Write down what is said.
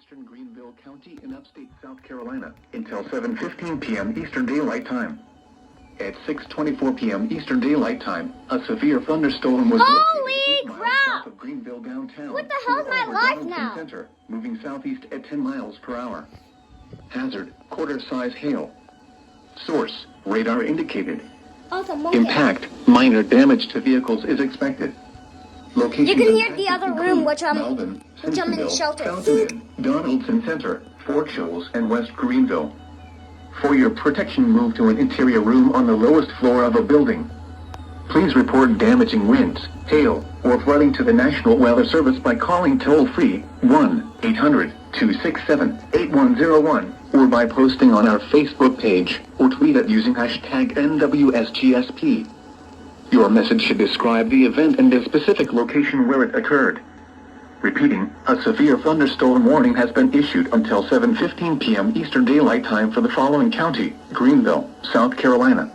eastern Greenville County in upstate South Carolina until 7:15 p.m. Eastern Daylight Time. At 6:24 p.m. Eastern Daylight Time, a severe thunderstorm was located 8 miles south of Greenville downtown. What the hell's my life now? Center, moving southeast at 10 miles per hour. Hazard, quarter-size hail. Source, radar indicated. Impact, minor damage to vehicles is expected. Location: you can hear the other room, which I'm Melvin, in the shelter. Fountain, Donaldson Center, Fort Shoals, and West Greenville. For your protection, move to an interior room on the lowest floor of a building. Please report damaging winds, hail, or flooding to the National Weather Service by calling toll-free 1-800-267-8101 or by posting on our Facebook page or tweet it using hashtag NWSGSP. Your message should describe the event and the specific location where it occurred. Repeating, a severe thunderstorm warning has been issued until 7:15 p.m. Eastern Daylight Time for the following county: Greenville, South Carolina.